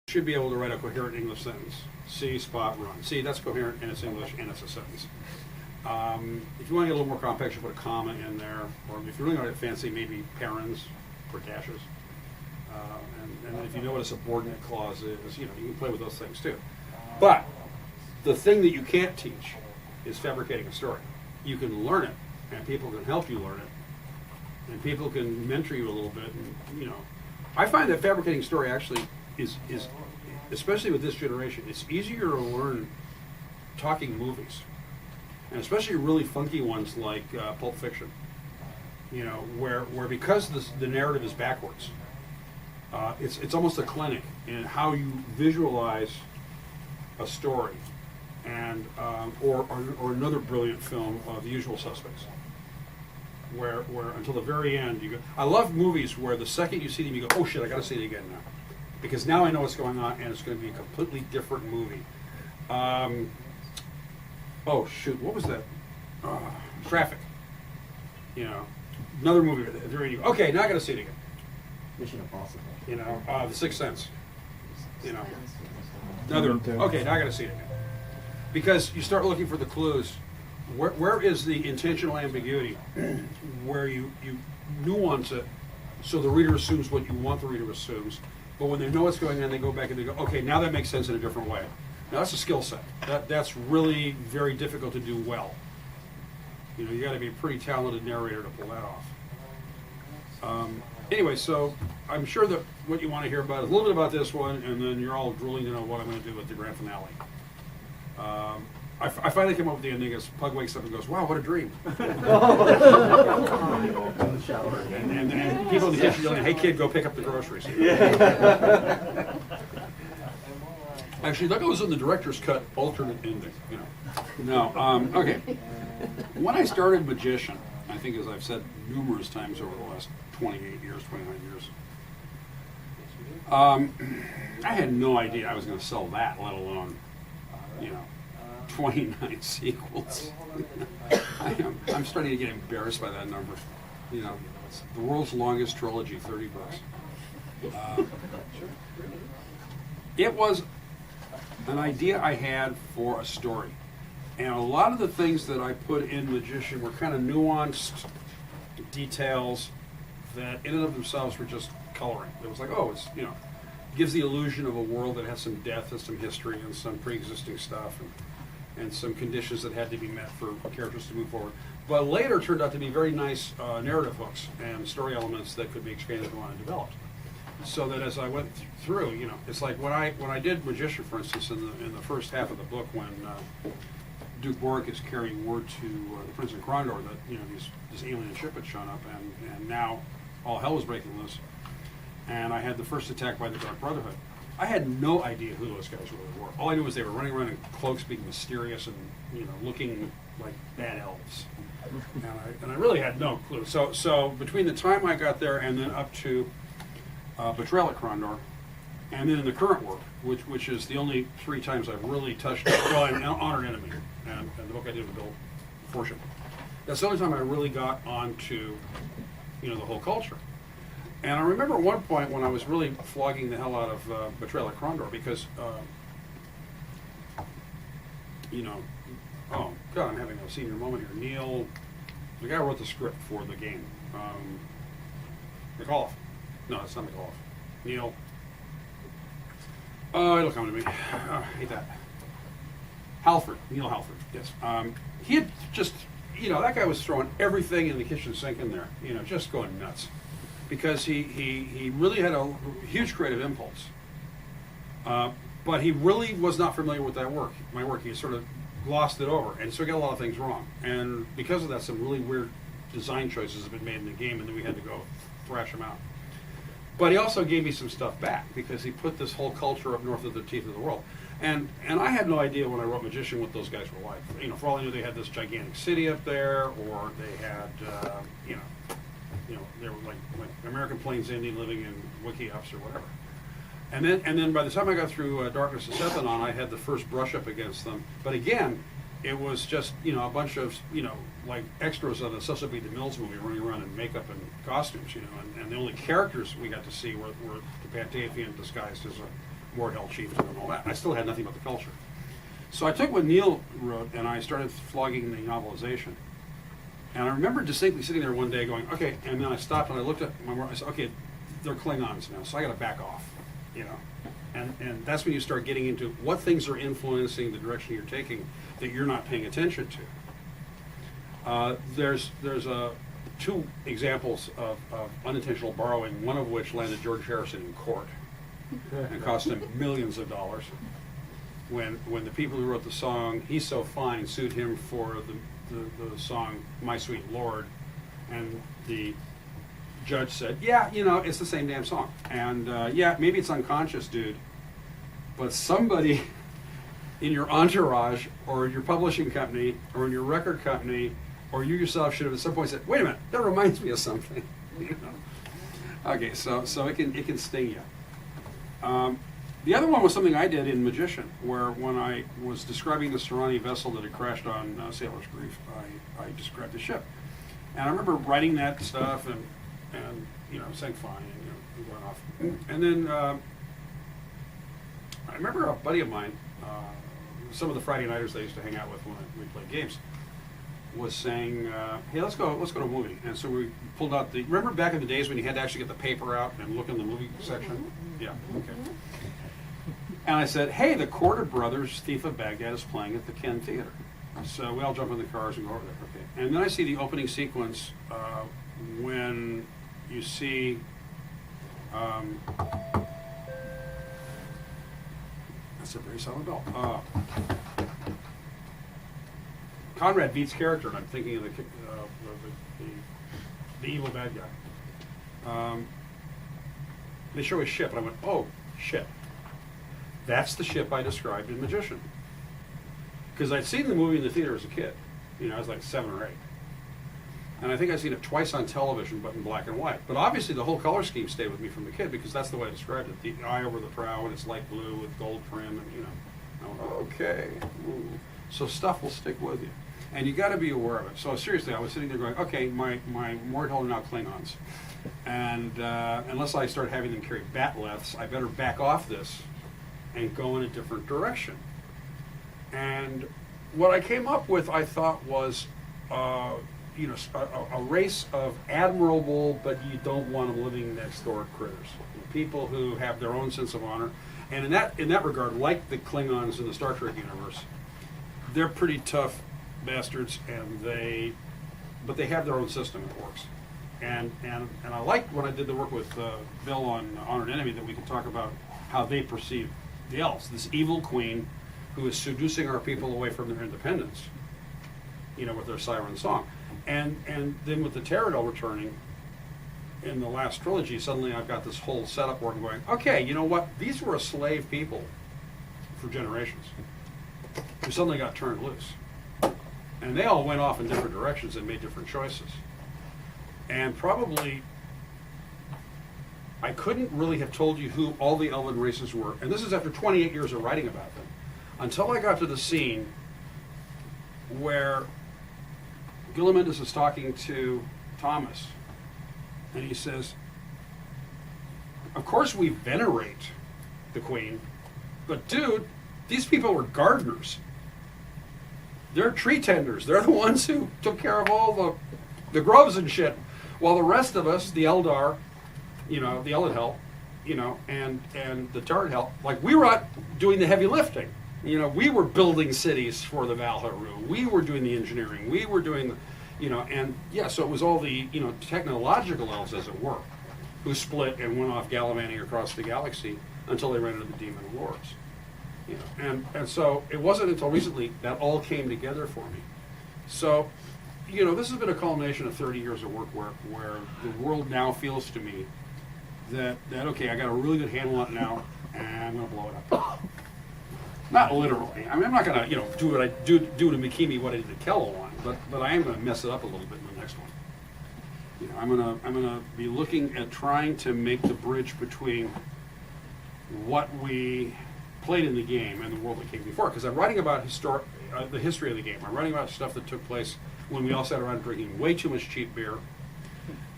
should be able to write a coherent English sentence. See, spot, run. See, that's coherent and it's English and it's a sentence. If you want to get a little more complex, you put a comma in there, or if you really want to get fancy, maybe parens or dashes. And if you know what a subordinate clause is, you can play with those things too. But the thing that you can't teach is fabricating a story. You can learn it, and people can help you learn it, and people can mentor you a little bit. And, I find that fabricating story actually is especially with this generation, it's easier to learn talking movies, and especially really funky ones like Pulp Fiction. Where because the narrative is backwards, it's almost a clinic in how you visualize a story, and or another brilliant film, The Usual Suspects, where until the very end you go. I love movies where the second you see them you go, oh shit, I got to see it again now, because now I know what's going on and it's going to be a completely different movie. Oh shoot, what was that? Traffic. Another movie. Okay, now I got to see it again. Mission Impossible. The Sixth Sense. Another. Okay, now I got to see it again. Because you start looking for the clues. Where is the intentional ambiguity? Where you nuance it so the reader assumes what you want the reader assumes. But when they know what's going on, they go back and they go, okay, now that makes sense in a different way. Now that's a skill set. That's really very difficult to do well. You got to be a pretty talented narrator to pull that off. Anyway, so I'm sure that what you want to hear about is a little bit about this one, and then you're all drooling to know what I'm going to do with the grand finale. I finally came up with the ending as Pug wakes up and goes, wow, what a dream. and people in the kitchen yelling, hey kid, go pick up the groceries. Actually, that was in the director's cut alternate ending. No, okay. When I started Magician, I think as I've said numerous times over the last 28 years, 29 years, I had no idea I was going to sell that, let alone, 29 sequels. I'm starting to get embarrassed by that number. It's the world's longest trilogy, 30 books. It was an idea I had for a story. And a lot of the things that I put in Magician were kind of nuanced details that in and of themselves were just coloring. It was like, oh, it's, gives the illusion of a world that has some depth and some history and some pre-existing stuff and some conditions that had to be met for characters to move forward. But later turned out to be very nice narrative hooks and story elements that could be expanded upon and developed. So that as I went through, it's like when I did Magician, for instance, in the first half of the book, when Duke Boric is carrying word to the Prince of Crondor that this alien ship had shown up, and now all hell was breaking loose. And I had the first attack by the Dark Brotherhood. I had no idea who those guys really were. All I knew was they were running around in cloaks, being mysterious and looking like bad elves. And I really had no clue. So between the time I got there and then up to Betrayal at Crondor, and then in the current work, which is the only 3 times I've really touched an Honored Enemy, and the book I did with Bill Fortune. That's the only time I really got onto, the whole culture. And I remember at one point when I was really flogging the hell out of Betrayal at Crondor because, oh God, I'm having a senior moment here. Neil, the guy who wrote the script for the game, McAuliffe. No, it's not McAuliffe. Neil. Oh, it'll come to me. Hate that. Halford. Neil Halford. Yes. He had just, that guy was throwing everything in the kitchen sink in there. Just going nuts, because he really had a huge creative impulse. But he really was not familiar with my work. He sort of glossed it over, and so he got a lot of things wrong. And because of that, some really weird design choices have been made in the game, and then we had to go thrash them out. But he also gave me some stuff back, because he put this whole culture up north of the teeth of the world. And I had no idea when I wrote Magician what those guys were like. For all I knew, they had this gigantic city up there, or they had, they were like American Plains Indian living in wiki huts or whatever. And then by the time I got through Darkness and Sethanon, I had the first brush up against them. But again, it was just a bunch of like extras of the Cecil B. DeMille's movie running around in makeup and costumes, and the only characters we got to see were the Pantafian disguised as Ward Hill chieftain and all that. I still had nothing but the culture. So I took what Neil wrote and I started flogging the novelization. And I remember distinctly sitting there one day going, okay, and then I stopped and I looked at my work, I said, okay, they're Klingons now, so I gotta back off, you know. And that's when you start getting into what things are influencing the direction you're taking that you're not paying attention to. There's two examples of unintentional borrowing, one of which landed George Harrison in court and cost him millions of dollars. When the people who wrote the song "He's So Fine" sued him for the song "My Sweet Lord," and the judge said, "Yeah, you know, it's the same damn song, and yeah, maybe it's unconscious, dude, but somebody in your entourage or your publishing company or in your record company or you yourself should have at some point said, wait a minute, that reminds me of something." You know? Okay, so it can sting you. The other one was something I did in Magician, where when I was describing the Serrani vessel that had crashed on Sailor's Reef, I described the ship. And I remember writing that stuff and you know, saying fine, and you know, going off. And then I remember a buddy of mine, some of the Friday nighters I used to hang out with when we played games, was saying, hey, let's go to a movie. And so we pulled out remember back in the days when you had to actually get the paper out and look in the movie section? Yeah, okay. And I said, hey, the Quarter Brothers Thief of Baghdad is playing at the Ken Theater. So we all jump in the cars and go over there. Okay. And then I see the opening sequence when you see that's a very silent bell. Conrad Beat's character, and I'm thinking of the evil bad guy. They show his ship, and I went, oh, shit. That's the ship I described in Magician. Because I'd seen the movie in the theater as a kid. You know, I was like 7 or 8. And I think I'd seen it twice on television, but in black and white. But obviously the whole color scheme stayed with me from the kid, because that's the way I described it. The eye over the prow, and it's light blue with gold trim, and you know. I went, okay. Ooh. So stuff will stick with you. And you got to be aware of it. So seriously, I was sitting there going, okay, my Mordhol are now Klingons. And unless I start having them carry batleths, I better back off this and go in a different direction. And what I came up with, I thought, was you know, a race of admirable, but you don't want them living next door critters. People who have their own sense of honor. And in that regard, like the Klingons in the Star Trek universe, they're pretty tough bastards, but they have their own system that works. And I liked when I did the work with Bill on Honored Enemy, that we could talk about how they perceive the elves, this evil queen who is seducing our people away from their independence, you know, with their siren song. And then with the Pterodel returning in the last trilogy, suddenly I've got this whole setup working, going, okay, you know what? These were a slave people for generations who suddenly got turned loose. And they all went off in different directions and made different choices. And probably I couldn't really have told you who all the elven races were, and this is after 28 years of writing about them, until I got to the scene where Gillimantis is talking to Thomas, and he says, of course we venerate the queen, but dude, these people were gardeners. They're tree tenders. They're the ones who took care of all the grubs and shit, while the rest of us, the Eldar, you know, the Eldhel, you know, and the Tardhel, like, we were out doing the heavy lifting. You know, we were building cities for the Valharu. We were doing the engineering. We were doing the, you know, and yeah, so it was all the, you know, technological elves, as it were, who split and went off gallivanting across the galaxy until they ran into the Demon Lords. You know, and so it wasn't until recently that all came together for me. So, you know, this has been a culmination of 30 years of work where the world now feels to me that okay, I got a really good handle on it now, and I'm going to blow it up. Not literally. I mean, I'm not going to, you know, do to Mikimi what I did to Kellowan, but I am going to mess it up a little bit in the next one. You know, I'm going to be looking at trying to make the bridge between what we played in the game and the world that came before. Because I'm writing about the history of the game. I'm writing about stuff that took place when we all sat around drinking way too much cheap beer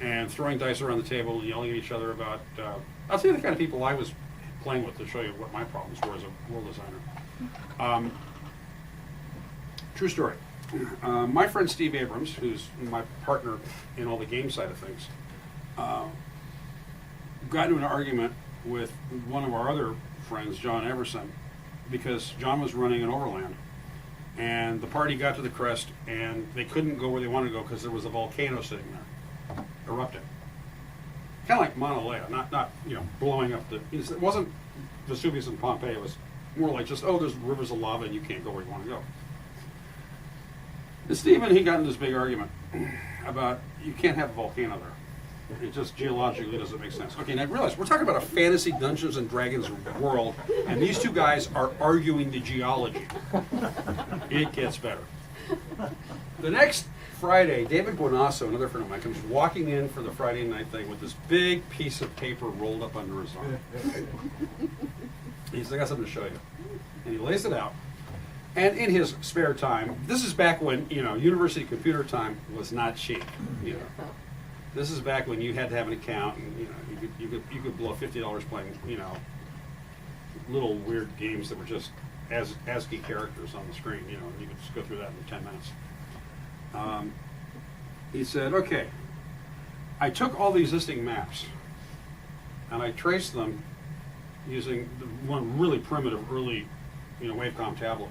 and throwing dice around the table and yelling at each other about. I'll tell you the kind of people I was playing with to show you what my problems were as a world designer. True story. My friend Steve Abrams, who's my partner in all the game side of things, got into an argument with one of our other friends, John Everson, because John was running an overland. And the party got to the crest, and they couldn't go where they wanted to go because there was a volcano sitting there, erupting. Kind of like Mauna Lea, not blowing up the. It wasn't Vesuvius and Pompeii. It was more like just there's rivers of lava and you can't go where you want to go. And Stephen, he got into this big argument about you can't have a volcano there. It just geologically doesn't make sense. Okay, now realize we're talking about a fantasy Dungeons and Dragons world, and these two guys are arguing the geology. It gets better. The next Friday, David Buonasso, another friend of mine, comes walking in for the Friday night thing with this big piece of paper rolled up under his arm. He says, I got something to show you. And he lays it out. And in his spare time, this is back when, university computer time was not cheap. This is back when you had to have an account, and you could blow $50 playing, little weird games that were just ASCII characters on the screen. And you could just go through that in 10 minutes. He said, "Okay, I took all the existing maps, and I traced them using one really primitive early, Wavecom tablet.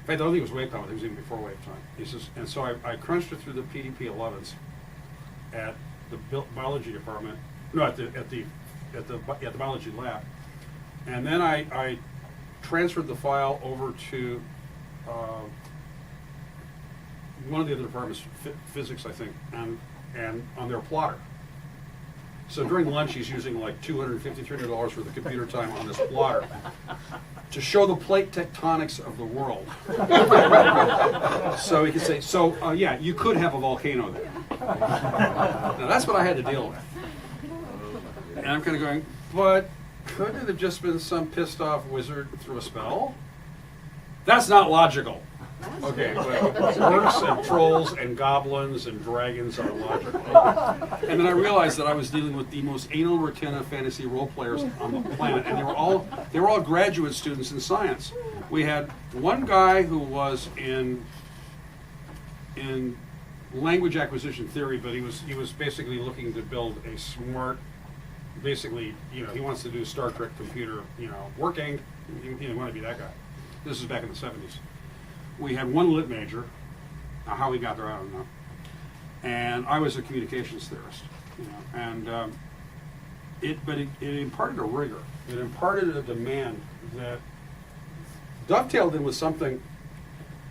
In fact, I don't think it was Wavecom; it was even before Wavecom." He says, and so I crunched it through the PDP 11s. At the biology department, at the biology lab, and then I transferred the file over to one of the other departments, physics, I think, and on their plotter. So during lunch, he's using like $250, $300 worth of computer time on this plotter to show the plate tectonics of the world. So he could say, yeah, you could have a volcano there. Now that's what I had to deal with. And I'm kind of going, but couldn't it have just been some pissed off wizard through a spell? That's not logical. Okay, but orcs and trolls and goblins and dragons are logical. And then I realized that I was dealing with the most anal retentive fantasy role players on the planet, and they were all graduate students in science. We had one guy who was in language acquisition theory, but he was basically looking to build a smart, basically, he wants to do Star Trek computer, working. He didn't want to be that guy. This is back in the 70s. We had one lit major. Now, how he got there, I don't know. And I was a communications theorist, and it imparted a rigor. It imparted a demand that dovetailed in with something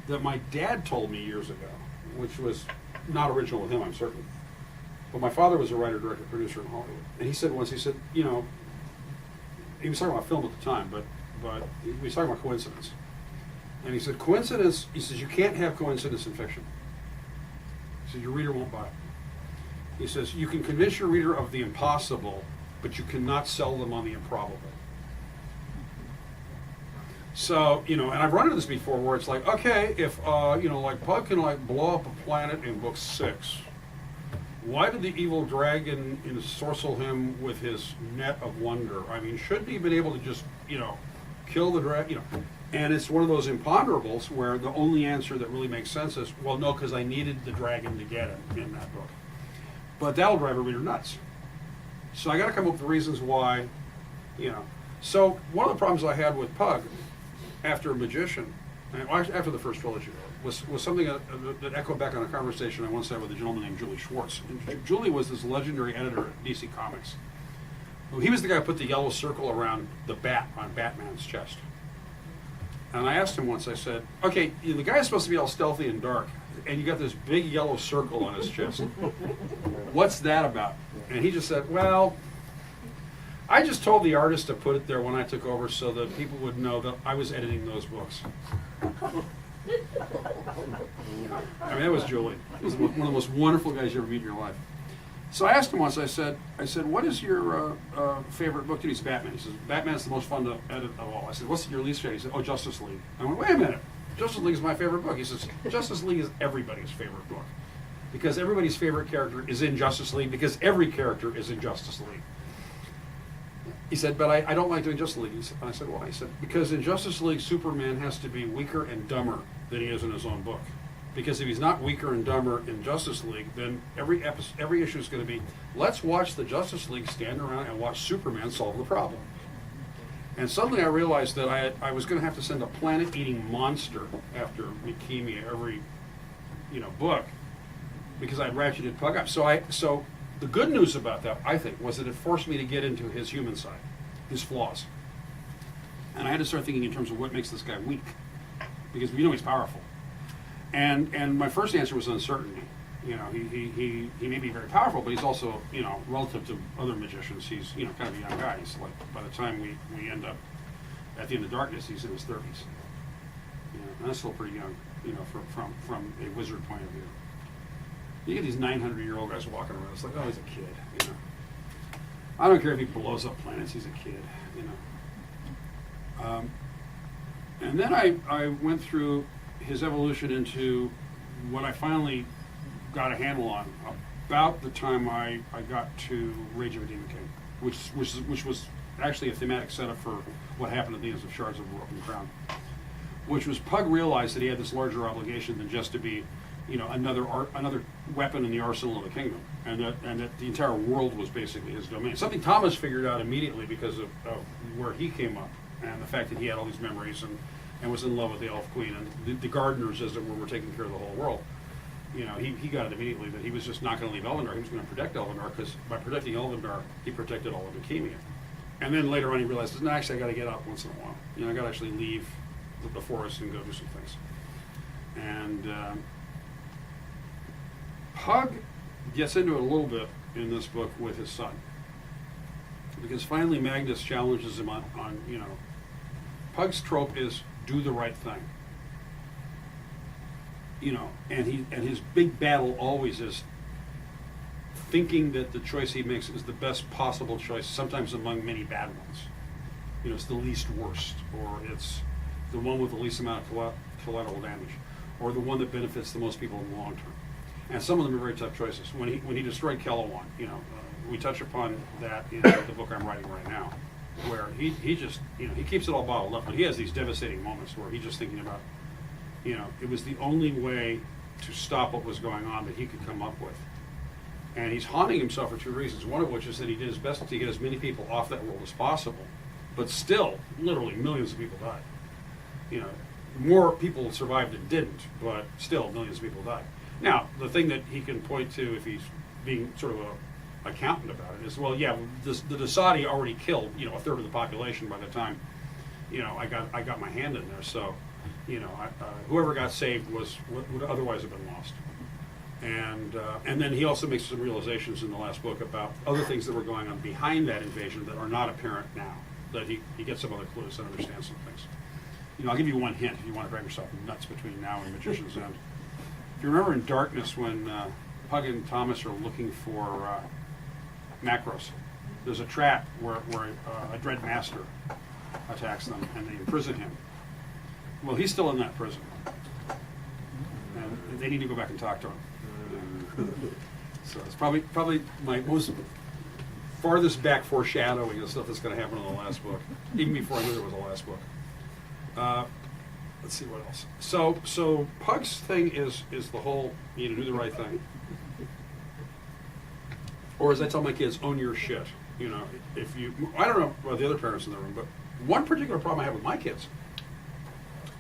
that my dad told me years ago, which was not original with him, I'm certain. But my father was a writer, director, producer in Hollywood, and he said once, he was talking about film at the time, but he was talking about coincidence. And he said, coincidence, he says, you can't have coincidence in fiction. He said, your reader won't buy it. He says, you can convince your reader of the impossible, but you cannot sell them on the improbable. So, and I've run into this before where it's like, okay, if, like Pug can blow up a planet in book 6, why did the evil dragon ensorcel him with his net of wonder? I mean, shouldn't he have been able to just, kill the dragon, And it's one of those imponderables where the only answer that really makes sense is, well, no, because I needed the dragon to get it in that book. But that'll drive a reader nuts. So I got to come up with reasons why, So one of the problems I had with Pug after Magician, after the first trilogy, was something that echoed back on a conversation I once had with a gentleman named Julie Schwartz. And Julie was this legendary editor at DC Comics. He was the guy who put the yellow circle around the bat on Batman's chest. And I asked him once, I said, okay, the guy's supposed to be all stealthy and dark, and you got this big yellow circle on his chest. What's that about? And he just said, well, I just told the artist to put it there when I took over so that people would know that I was editing those books. I mean, that was Julie. He was one of the most wonderful guys you ever meet in your life. So I asked him once, I said, what is your favorite book? He said, Batman. He says, Batman's the most fun to edit of all. I said, what's your least favorite? He said, oh, Justice League. I went, wait a minute. Justice League is my favorite book. He says, Justice League is everybody's favorite book. Because everybody's favorite character is in Justice League, because every character is in Justice League. he said, but I don't like doing Justice League. And I said, why? He said, because in Justice League, Superman has to be weaker and dumber than he is in his own book. Because if he's not weaker and dumber in Justice League, then every issue is going to be, let's watch the Justice League stand around and watch Superman solve the problem. And suddenly I realized that I was going to have to send a planet-eating monster after leukemia every, book, because I'd ratcheted Pug up. So the good news about that, I think, was that it forced me to get into his human side, his flaws. And I had to start thinking in terms of what makes this guy weak, because he's powerful. And my first answer was uncertainty. He may be very powerful, but he's also, relative to other magicians, he's, kind of a young guy. He's like, by the time we end up at the end of darkness, he's in his 30s. And that's still pretty young, from a wizard point of view. You get these 900-year-old guys walking around, it's like, oh, he's a kid, I don't care if he blows up planets, he's a kid, And then I went through his evolution into what I finally got a handle on about the time I got to Rage of a Demon King, which was actually a thematic setup for what happened at the end of Shards of the Broken Crown, which was Pug realized that he had this larger obligation than just to be, another weapon in the arsenal of the kingdom, and that the entire world was basically his domain. Something Thomas figured out immediately because of where he came up, and the fact that he had all these memories and was in love with the Elf Queen, and the gardeners, as it were taking care of the whole world. He got it immediately that he was just not going to leave Elvendar. He was going to protect Elvendar, because by protecting Elvendar, he protected all of leukemia. And then later on, he realized, no, actually, I got to get up once in a while. I got to actually leave the forest and go do some things. And Pug gets into it a little bit in this book with his son, because finally Magnus challenges him on Pug's trope is do the right thing. And his big battle always is thinking that the choice he makes is the best possible choice, sometimes among many bad ones. It's the least worst, or it's the one with the least amount of collateral damage, or the one that benefits the most people in the long term. And some of them are very tough choices. When he destroyed Kelowon, we touch upon that in the book I'm writing right now, where he just, he keeps it all bottled up, but he has these devastating moments where he's just thinking about, it was the only way to stop what was going on that he could come up with. And he's haunting himself for two reasons, one of which is that he did his best to get as many people off that world as possible, but still, literally millions of people died. More people survived than didn't, but still millions of people died. Now, the thing that he can point to, if he's being sort of a accountant about it, is, well, yeah, the Dasadi already killed, a third of the population by the time, I got my hand in there. So, whoever got saved would otherwise have been lost. And then he also makes some realizations in the last book about other things that were going on behind that invasion that are not apparent now. That he gets some other clues and understands some things. I'll give you one hint if you want to drive yourself nuts between now and Magician's End. If you remember in Darkness when Pug and Thomas are looking for Macros, there's a trap where a Dread Master attacks them and they imprison him. Well, he's still in that prison. And they need to go back and talk to him. So it's probably my most farthest back foreshadowing of stuff that's going to happen in the last book, even before I knew there was a last book. Let's see what else. So Pug's thing is the whole, do the right thing. Or as I tell my kids, own your shit. If you, I don't know about the other parents in the room, but one particular problem I have with my kids,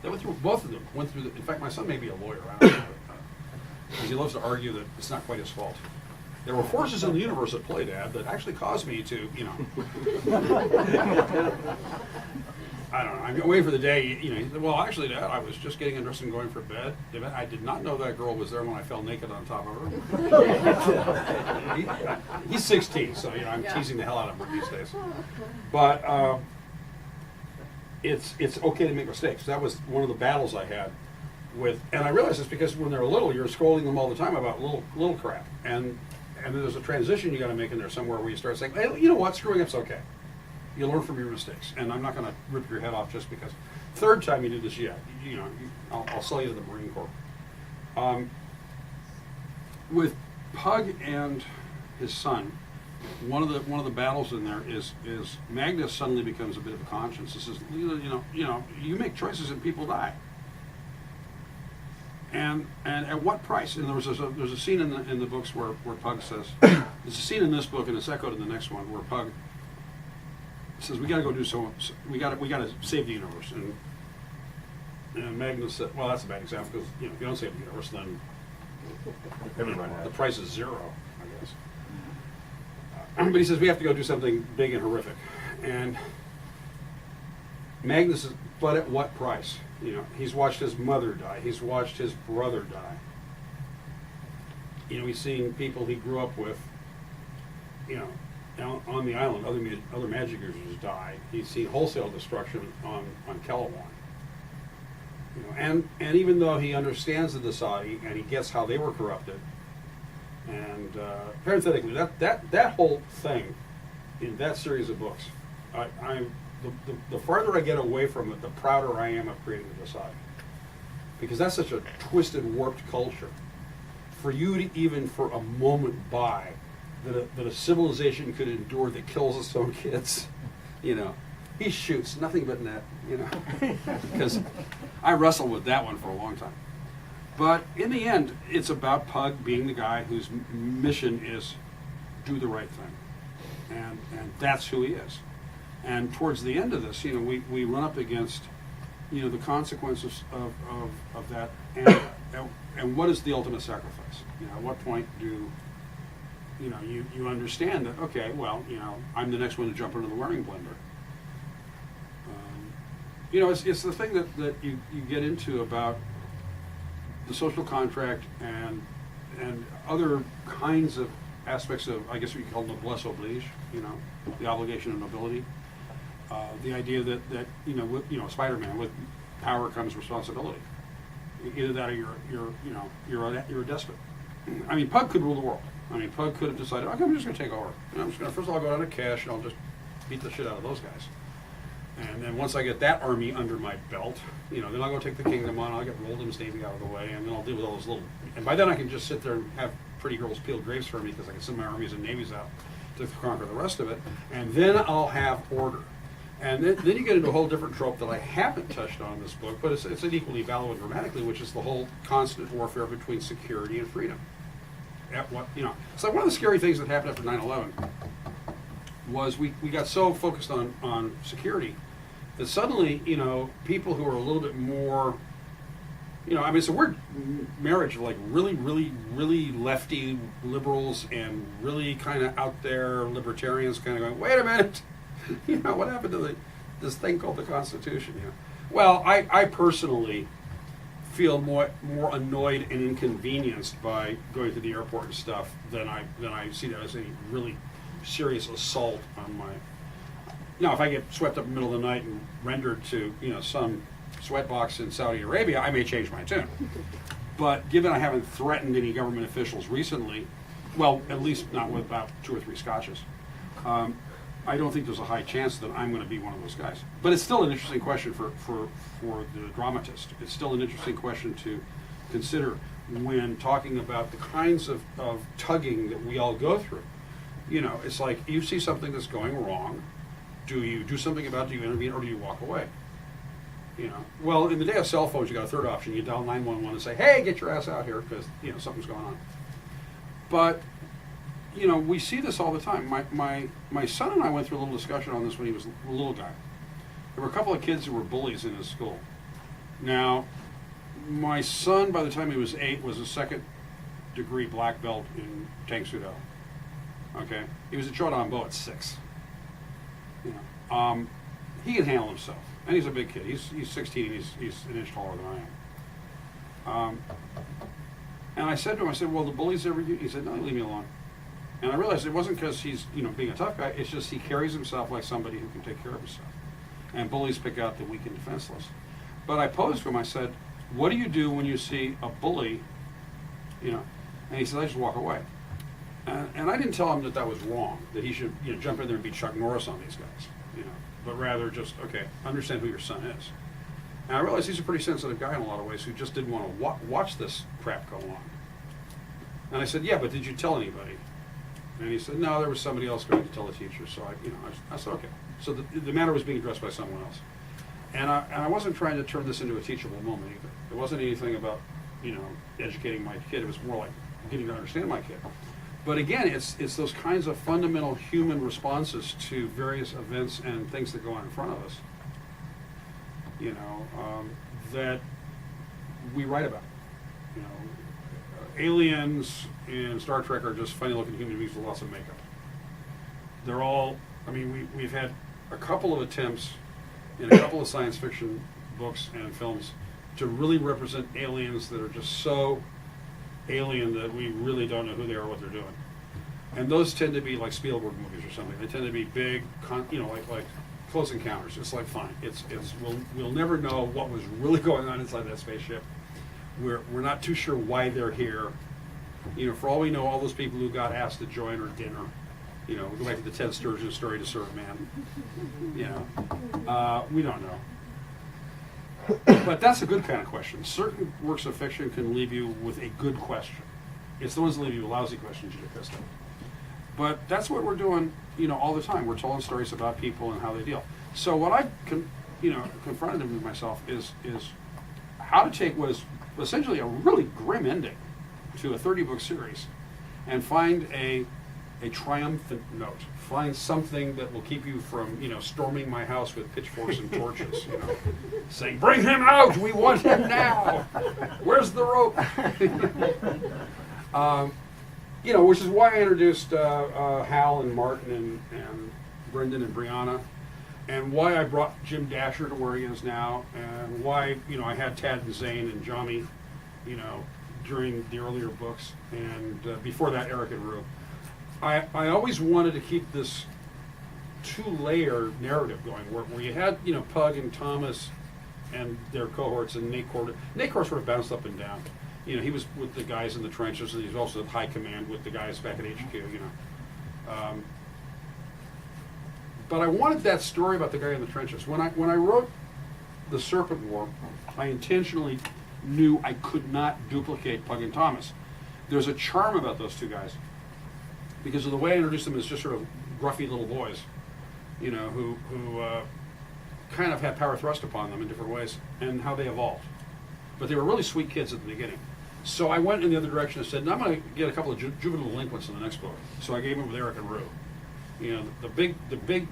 they went through, both of them went through, in fact, my son may be a lawyer, I don't know, because he loves to argue that it's not quite his fault. There were forces in the universe at play, Dad, that actually caused me to, I don't know. I'm waiting for the day, he said, well, actually, Dad, I was just getting undressed and going for bed. I did not know that girl was there when I fell naked on top of her. He's 16, so, I'm teasing the hell out of him these days. But it's okay to make mistakes. That was one of the battles I had with, and I realized it's because when they're little, you're scolding them all the time about little crap. And then there's a transition you got to make in there somewhere where you start saying, hey, you know what, screwing up's okay. You learn from your mistakes, and I'm not going to rip your head off just because. Third time you do this, I'll sell you to the Marine Corps. With Pug and his son, one of the battles in there is Magnus suddenly becomes a bit of a conscience. This is you make choices and people die. And at what price? And there's a scene in the books where Pug says, there's a scene in this book and it's echoed in the next one where Pug says we got to go do so we got to save the universe, and Magnus said, well, that's a bad example because if you don't save the universe, then the price is zero, I guess. But he says we have to go do something big and horrific, and Magnus says, but at what price? He's watched his mother die. He's watched his brother die. He's seen people he grew up with, on the island, other magic users die. He's seen wholesale destruction on Kelowon. And even though he understands the Dasadi and he gets how they were corrupted, and parenthetically, that whole thing in that series of books, the farther I get away from it, the prouder I am of creating the Dasadi. Because that's such a twisted, warped culture. For you to even for a moment buy that a civilization could endure that kills its own kids, he shoots nothing but net, Because I wrestled with that one for a long time. But in the end, it's about Pug being the guy whose mission is do the right thing. And that's who he is. And towards the end of this, we run up against, the consequences of that, and what is the ultimate sacrifice? At what point do, you understand that, okay, well, I'm the next one to jump into the wearing blender. It's the thing that you get into about the social contract and other kinds of aspects of, I guess we call noblesse oblige, the obligation of nobility. The idea that with Spider-Man, with power comes responsibility. Either that or you're a despot. I mean, Pug could rule the world. I mean, Pug could have decided, okay, I'm just going to take over. I'm just going to, first of all, go down to cash and I'll just beat the shit out of those guys. And then once I get that army under my belt, then I'll go take the kingdom on, I'll get Roldham's Navy out of the way, and then I'll deal with all those little, and by then I can just sit there and have pretty girls peel grapes for me because I can send my armies and navies out to conquer the rest of it, and then I'll have order. And then you get into a whole different trope that I haven't touched on in this book, but it's an equally valid one grammatically, which is the whole constant warfare between security and freedom. So one of the scary things that happened after 9/11 was we got so focused on security that suddenly, people who are a little bit more, it's a weird marriage of like really, really, really lefty liberals and really kind of out there libertarians kind of going, wait a minute, what happened to this thing called the Constitution? Well, I personally feel more annoyed and inconvenienced by going to the airport and stuff than I see that as a really serious assault on my. Now, if I get swept up in the middle of the night and rendered to some sweatbox in Saudi Arabia, I may change my tune. But given I haven't threatened any government officials recently, well, at least not with about 2 or 3 scotches, I don't think there's a high chance that I'm going to be one of those guys. But it's still an interesting question for the dramatist. It's still an interesting question to consider when talking about the kinds of tugging that we all go through. It's like you see something that's going wrong. Do you do something about it? Do you intervene, or do you walk away? Well, in the day of cell phones, you got a third option. You dial 911 and say, "Hey, get your ass out here," because something's going on. But we see this all the time. My son and I went through a little discussion on this when he was a little guy. There were a couple of kids who were bullies in his school. Now, my son, by the time he was 8, was a 2nd degree black belt in Tang Soo Do. Okay, he was a Chodan at 6. He can handle himself, and he's a big kid. He's 16. He's an inch taller than I am. And I said to him, "Well, the bullies ever?" He said, "No, leave me alone." And I realized it wasn't because he's being a tough guy. It's just he carries himself like somebody who can take care of himself. And bullies pick out the weak and defenseless. But I posed to him. I said, "What do you do when you see a bully?" And he said, "I just walk away." And I didn't tell him that was wrong, that he should jump in there and be Chuck Norris on these guys, but rather just, okay, understand who your son is. And I realized he's a pretty sensitive guy in a lot of ways who just didn't want to watch this crap go on. And I said, "Yeah, but did you tell anybody?" And he said, no, there was somebody else going to tell the teacher. So I said, okay. So the matter was being addressed by someone else. And I wasn't trying to turn this into a teachable moment either. It wasn't anything about, educating my kid. It was more like getting to understand my kid. But again, it's those kinds of fundamental human responses to various events and things that go on in front of us, that we write about. Aliens in Star Trek are just funny-looking human beings with lots of makeup. They're all, we've had a couple of attempts in a couple of science fiction books and films to really represent aliens that are just so alien that we really don't know who they are or what they're doing. And those tend to be like Spielberg movies or something. They tend to be big, like Close Encounters. It's like fine. We'll never know what was really going on inside that spaceship. We're not too sure why they're here. For all we know, all those people who got asked to join our dinner. We go back to the Ted Sturgeon story, To Serve Man. We don't know. But that's a good kind of question. Certain works of fiction can leave you with a good question. It's the ones that leave you with lousy questions you get pissed at. But that's what we're doing, all the time. We're telling stories about people and how they deal. So what I confronted with myself is how to take what is essentially a really grim ending to a 30-book series and find a triumphant note. Find something that will keep you from, storming my house with pitchforks and torches, saying, "Bring him out! We want him now! Where's the rope?" Which is why I introduced Hal and Martin and Brendan and Brianna, and why I brought Jim Dasher to where he is now, and why, I had Tad and Zane and Johnny, during the earlier books, and before that, Eric and Rue. I always wanted to keep this two-layer narrative going, where you had, Pug and Thomas and their cohorts, and Nate Core sort of bounced up and down. He was with the guys in the trenches, and he was also at high command with the guys back at HQ, But I wanted that story about the guy in the trenches. When I wrote The Serpent War, I intentionally knew I could not duplicate Pug and Thomas. There's a charm about those two guys, because of the way I introduced them as just sort of gruffy little boys, who kind of had power thrust upon them in different ways, and how they evolved. But they were really sweet kids at the beginning. So I went in the other direction and said, I'm going to get a couple of juvenile delinquents in the next book. So I gave them with Eric and Rue. The big,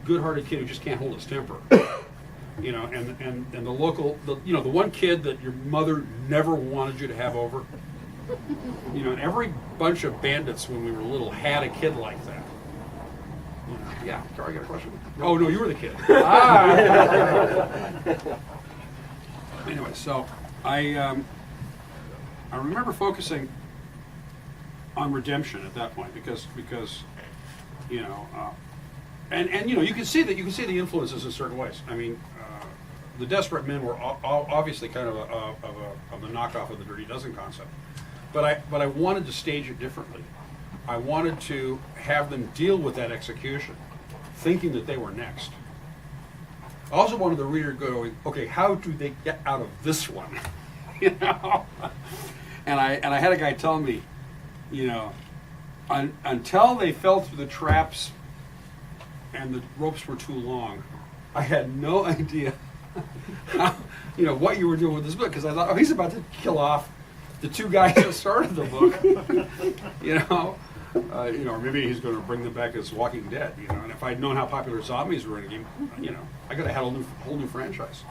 good-hearted kid who just can't hold his temper. And the local, the one kid that your mother never wanted you to have over. And every bunch of bandits when we were little had a kid like that. Yeah, Carl, I got a question? Oh, no, you were the kid. Anyway, so I remember focusing on redemption at that point because and you can see the influences in certain ways. The Desperate Men were obviously kind of a knockoff of the Dirty Dozen concept, but I wanted to stage it differently. I wanted to have them deal with that execution, thinking that they were next. I also wanted the reader to go, okay, how do they get out of this one? And I had a guy tell me, until they fell through the traps and the ropes were too long, I had no idea how, what you were doing with this book, because I thought, he's about to kill off the two guys that started the book, or maybe he's going to bring them back as Walking Dead, and if I'd known how popular zombies were in a game, I could have had a whole new franchise.